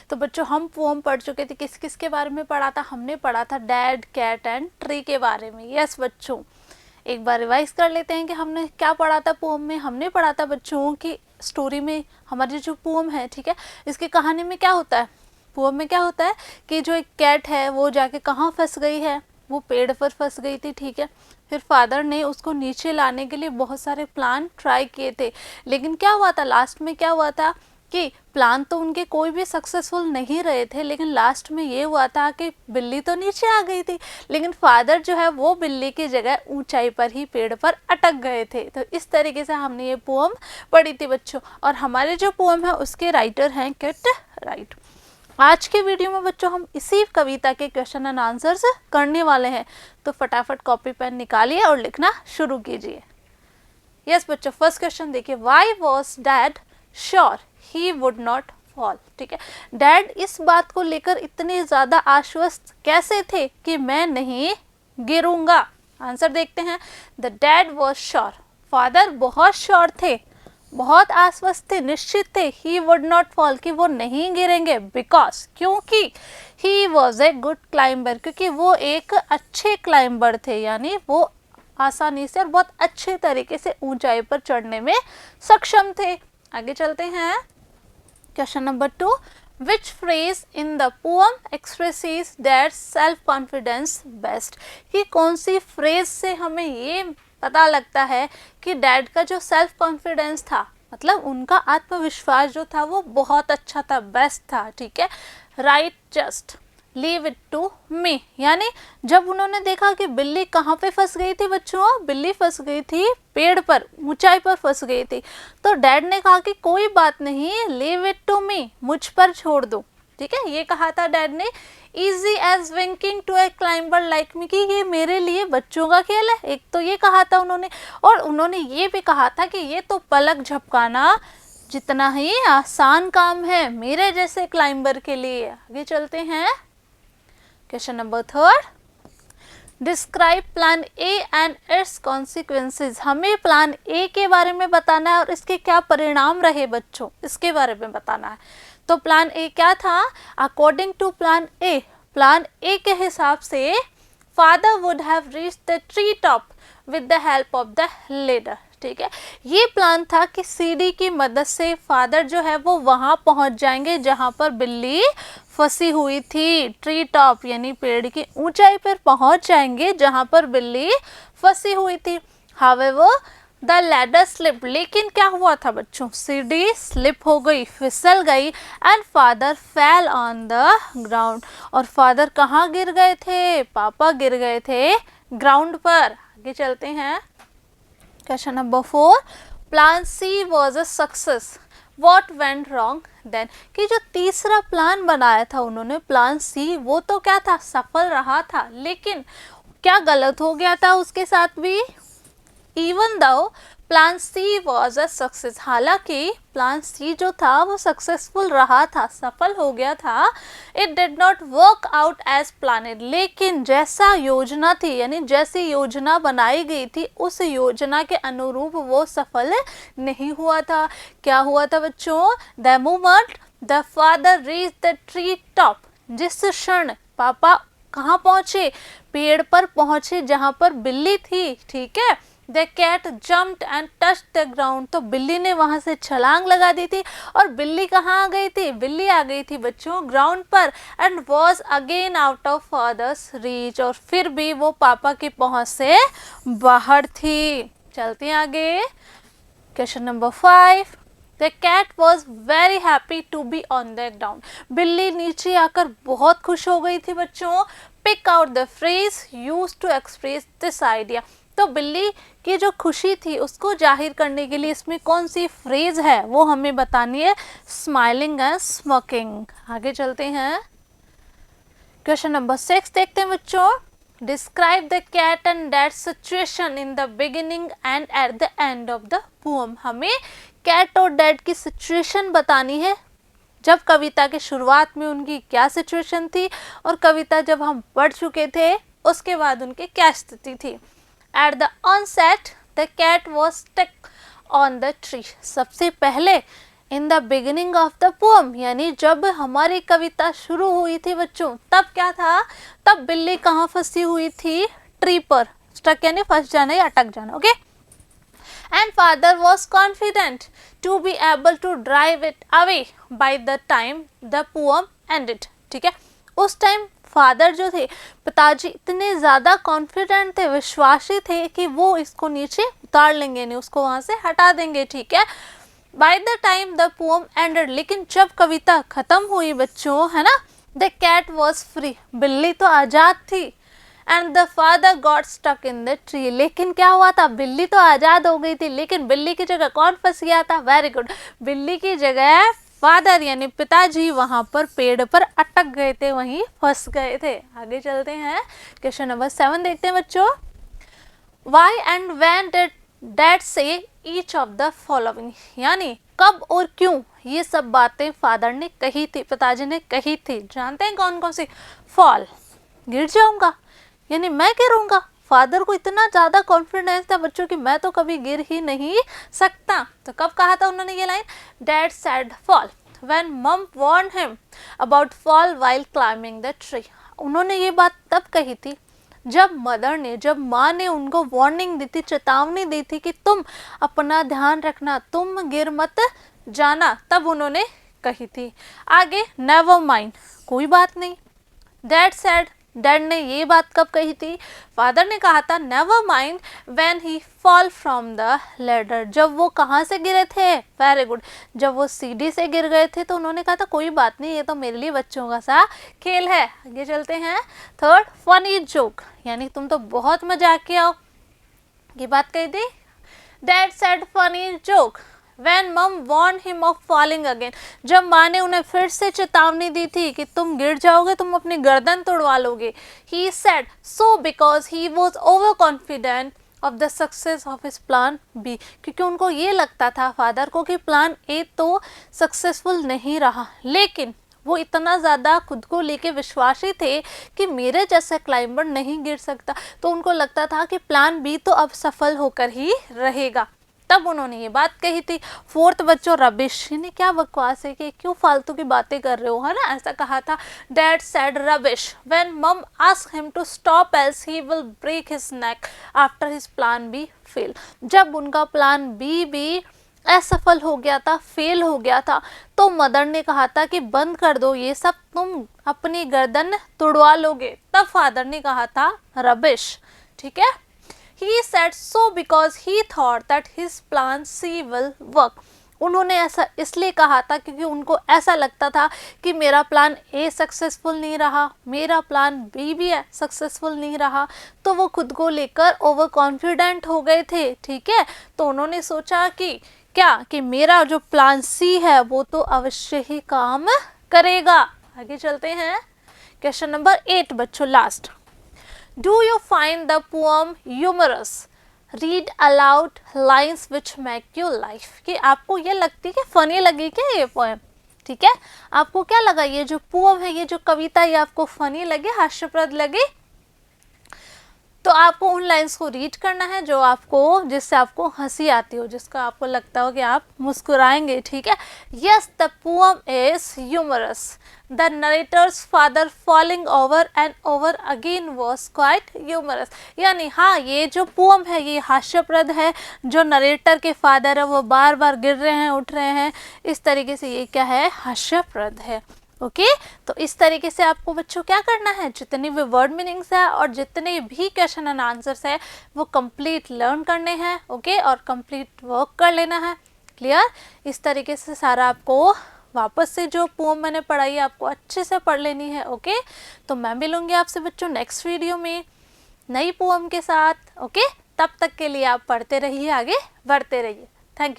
तो बच्चों हम पोम पढ़ चुके थे, किस किस के बारे में पढ़ा था? हमने पढ़ा था डैड, कैट एंड ट्री के बारे में। यस बच्चों, एक बार रिवाइज कर लेते हैं कि हमने क्या पढ़ा था पोम में। हमने पढ़ा था बच्चों की स्टोरी में हमारी जो पोम है, ठीक है, इसकी कहानी में क्या होता है, पोम में क्या होता है कि जो एक कैट है वो जाके कहाँ फंस गई है, वो पेड़ पर फंस गई थी, ठीक है। फिर फादर ने उसको नीचे लाने के लिए बहुत सारे प्लान ट्राई किए थे, लेकिन क्या हुआ था लास्ट में, क्या हुआ था कि प्लान तो उनके कोई भी सक्सेसफुल नहीं रहे थे, लेकिन लास्ट में ये हुआ था कि बिल्ली तो नीचे आ गई थी, लेकिन फादर जो है वो बिल्ली की जगह ऊंचाई पर ही पेड़ पर अटक गए थे। तो इस तरीके से हमने ये पोम पढ़ी थी बच्चों, और हमारे जो पोम है उसके राइटर हैं किट राइट। आज के वीडियो में बच्चों हम इसी कविता के क्वेश्चन एंड आंसर्स करने वाले हैं, तो फटाफट कॉपी पेन निकालिए और लिखना शुरू कीजिए। यस बच्चों, फर्स्ट क्वेश्चन देखिए, why was dad sure he would not fall. ठीक है, डैड इस बात को लेकर इतने ज्यादा आश्वस्त कैसे थे कि मैं नहीं गिरूंगा। आंसर देखते हैं, the dad was sure, father बहुत श्योर थे, बहुत आश्वस्त थे, निश्चित थे, ही वुड नॉट फॉल कि वो नहीं गिरेंगे, बिकॉज क्योंकि he was a good climber, क्योंकि वो एक अच्छे क्लाइंबर थे, यानी वो आसानी से और बहुत अच्छे तरीके से ऊंचाई पर चढ़ने में सक्षम थे। आगे चलते हैं, question number 2, which phrase in the poem expresses that self confidence best, कि कौन सी फ्रेज से हमें ये पता लगता है कि डैड का जो सेल्फ कॉन्फिडेंस था, मतलब उनका आत्मविश्वास जो था वो बहुत अच्छा था, बेस्ट था। ठीक है, right just leave it to me, यानी जब उन्होंने देखा कि बिल्ली कहाँ पे फंस गई थी बच्चों, बिल्ली फंस गई थी पेड़ पर, ऊंचाई पर फंस गई थी, तो डैड ने कहा कि कोई बात नहीं, लीव इट टू मी, मुझ पर छोड़ दो। ठीक है, ये कहा था डैड ने, easy as winking to a climber like me, कि ये मेरे लिए बच्चों का खेल है, एक तो ये कहा था उन्होंने, और उन्होंने ये भी कहा था कि ये तो पलक झपकाना जितना ही आसान काम है मेरे जैसे क्लाइंबर के लिए। आगे चलते हैं, question number 3, describe plan A and it's consequences, हमें प्लान ए के बारे में बताना है और इसके क्या परिणाम रहे बच्चों, इसके बारे में बताना है। तो प्लान ए क्या था, अकॉर्डिंग टू प्लान ए के हिसाब से father would have reached the tree top with the help of the ladder. ठीक है, ये प्लान था कि सीढ़ी की मदद से फादर जो है वो वहां पहुंच जाएंगे जहां पर बिल्ली फंसी हुई थी, ट्री टॉप यानी पेड़ की ऊंचाई पर पहुंच जाएंगे जहां पर बिल्ली फंसी हुई थी। हावेवर द लैडर स्लिप, लेकिन क्या हुआ था बच्चों, सीढ़ी स्लिप हो गई, फिसल गई, and father fell on the ground, और फादर कहाँ गिर गए थे, पापा गिर गए थे ग्राउंड पर। आगे चलते हैं, question number 4, plan C was a success, what went wrong then, कि जो तीसरा प्लान बनाया था उन्होंने, प्लान सी, वो तो क्या था, सफल रहा था, लेकिन क्या गलत हो गया था उसके साथ भी। Even though plan C was a success, हालांकि प्लान सी जो था वो सक्सेसफुल रहा था, सफल हो गया था, it did not work out as planned, लेकिन जैसा योजना थी, यानी जैसी योजना बनाई गई थी उस योजना के अनुरूप वो सफल नहीं हुआ था। क्या हुआ था बच्चों, the moment the father reach the tree top, जिस क्षण पापा कहाँ पहुंचे, पेड़ पर पहुंचे जहां पर बिल्ली थी, ठीक है, the cat jumped and touched the ground, तो बिल्ली ने वहां से छलांग लगा दी थी, और बिल्ली कहाँ आ गई थी, बिल्ली आ गई थी बच्चों ग्राउंड पर, and was again out of father's reach, और फिर भी वो पापा की पहुंच से बाहर थी। चलते हैं आगे, question number 5, the cat was very happy to be on the ground, बिल्ली नीचे आकर बहुत खुश हो गई थी बच्चों। Pick out the phrase use to express this idea, तो बिल्ली की जो खुशी थी उसको जाहिर करने के लिए इसमें कौन सी फ्रेज है वो हमें बतानी है, स्माइलिंग एंड स्मोकिंग। आगे चलते हैं, क्वेश्चन नंबर 6 देखते हैं बच्चों, describe the cat and dad situation in the beginning and at the end of the poem, हमें कैट और डैड की सिचुएशन बतानी है, जब कविता के शुरुआत में उनकी क्या सिचुएशन थी, और कविता जब हम पढ़ चुके थे उसके बाद उनकी क्या स्थिति थी। At the onset, the cat was stuck on the tree. सबसे पहले इन the beginning of the pome, यानी जब हमारी कविता शुरू हुई थी बच्चों, तब क्या था, तब बिल्ली कहाँ फंसी हुई थी, ट्री पर। स्टक यानी फंस जाना या अटक जाना, okay. And father was confident to be able to drive it away by the time the poem ended, ठीक है। उस टाइम फादर जो थे, पिताजी, इतने ज़्यादा कॉन्फिडेंट थे, विश्वासी थे कि वो इसको नीचे उतार लेंगे, नहीं उसको वहाँ से हटा देंगे, ठीक है। Bye the time the poem ended, लेकिन जब कविता खत्म हुई बच्चों, है ना, द कैट वॉज फ्री, बिल्ली तो आज़ाद थी। And the father got stuck in the tree, लेकिन क्या हुआ था, बिल्ली तो आज़ाद हो गई थी, लेकिन बिल्ली की जगह कौन फंस गया था, वेरी गुड, बिल्ली की जगह फादर यानी पिताजी वहां पर पेड़ पर अटक गए थे, वहीं फंस गए थे। आगे चलते हैं, क्वेश्चन नंबर 7 देखते हैं बच्चों। Why and when did dad say each of the following, यानी कब और क्यों ये सब बातें फादर ने कही थी, पिताजी ने कही थी, जानते हैं कौन कौन सी। फॉल, गिर जाऊंगा, यानी मैं गिरूंगा, फादर को इतना ज़्यादा कॉन्फिडेंस था बच्चों कि मैं तो कभी गिर ही नहीं सकता। तो कब कहा था उन्होंने ये line, dad said fall when mum warn him about fall while climbing the tree. उन्होंने ये बात तब कही थी जब मदर ने, जब माँ ने उनको वार्निंग दी थी, चेतावनी दी थी कि तुम अपना ध्यान रखना, तुम गिर मत जाना, तब उन्होंने कही थी। आगे, नेवर माइंड, कोई बात नहीं। डैड सेड, डैड ने ये बात कब कही थी, फादर ने कहा था never mind when he fall from the ladder, जब वो कहाँ से गिरे थे, वेरी गुड, जब वो सीढ़ी से गिर गए थे तो उन्होंने कहा था कोई बात नहीं, ये तो मेरे लिए बच्चों का सा खेल है। आगे चलते हैं, थर्ड, फनी जोक, यानी तुम तो बहुत मजाकिया हो, ये बात कही थी। Dad said funny joke When mom warned him of falling again, जब माँ ने उन्हें फिर से चेतावनी दी थी कि तुम गिर जाओगे, तुम अपनी गर्दन तोड़वा लोगे। He said so because he was overconfident of the success of his plan B, क्योंकि उनको ये लगता था फादर को कि प्लान ए तो सक्सेसफुल नहीं रहा, लेकिन वो इतना ज़्यादा खुद को लेके विश्वासी थे कि मेरे जैसा क्लाइंबर नहीं गिर सकता, तो उनको लगता था कि प्लान बी तो अब सफल होकर ही रहेगा, तब उन्होंने ये बात कही थी। फोर्थ बच्चों, रबिश, यानी क्या बकवास है कि क्यों फालतू की बातें कर रहे हो, है ना, ऐसा कहा था। Dad said rubbish when mum asked him to stop else he will break his neck after his plan B fail, जब उनका प्लान बी भी असफल हो गया था, फेल हो गया था, तो मदर ने कहा था कि बंद कर दो ये सब, तुम अपनी गर्दन तोड़वा लोगे, तब फादर ने कहा था रबिश, ठीक है। He said so because he thought that his plan C will work. उन्होंने ऐसा इसलिए कहा था क्योंकि उनको ऐसा लगता था कि मेरा प्लान ए सक्सेसफुल नहीं रहा, मेरा प्लान बी भी सक्सेसफुल नहीं रहा, तो वो खुद को लेकर ओवर कॉन्फिडेंट हो गए थे, ठीक है। तो उन्होंने सोचा कि क्या, कि मेरा जो प्लान सी है वो तो अवश्य ही काम करेगा। आगे चलते हैं, क्वेश्चन नंबर 8 बच्चों, last. Do you find the poem humorous? Read aloud lines which make you laugh. कि आपको ये लगती है कि फनी लगी क्या ये पोएम, ठीक है, आपको क्या लगा, ये जो पोएम है, ये जो कविता, ये आपको फनी लगे, हास्यप्रद लगे, तो आपको उन लाइंस को रीड करना है जो आपको, जिससे आपको हंसी आती हो, जिसका आपको लगता हो कि आप मुस्कुराएंगे, ठीक है। Yes, the poem is humorous, the narrator's father falling over and over again was quite humorous, यानी हाँ, ये जो पोएम है ये हास्यप्रद है, जो नरेटर के फादर है वो बार बार गिर रहे हैं, उठ रहे हैं, इस तरीके से ये क्या है, हास्यप्रद है, ओके। तो इस तरीके से आपको बच्चों क्या करना है, जितनी भी वर्ड मीनिंग्स है और जितने भी क्वेश्चन एंड आंसर्स है वो कंप्लीट लर्न करने हैं, ओके, और कंप्लीट वर्क कर लेना है, क्लियर। इस तरीके से सारा आपको वापस से जो पोएम मैंने पढ़ाई है आपको अच्छे से पढ़ लेनी है, ओके। तो मैं मिलूंगी आपसे बच्चों नेक्स्ट वीडियो में नई पोएम के साथ, ओके। तब तक के लिए आप पढ़ते रहिए, आगे बढ़ते रहिए। Thank you.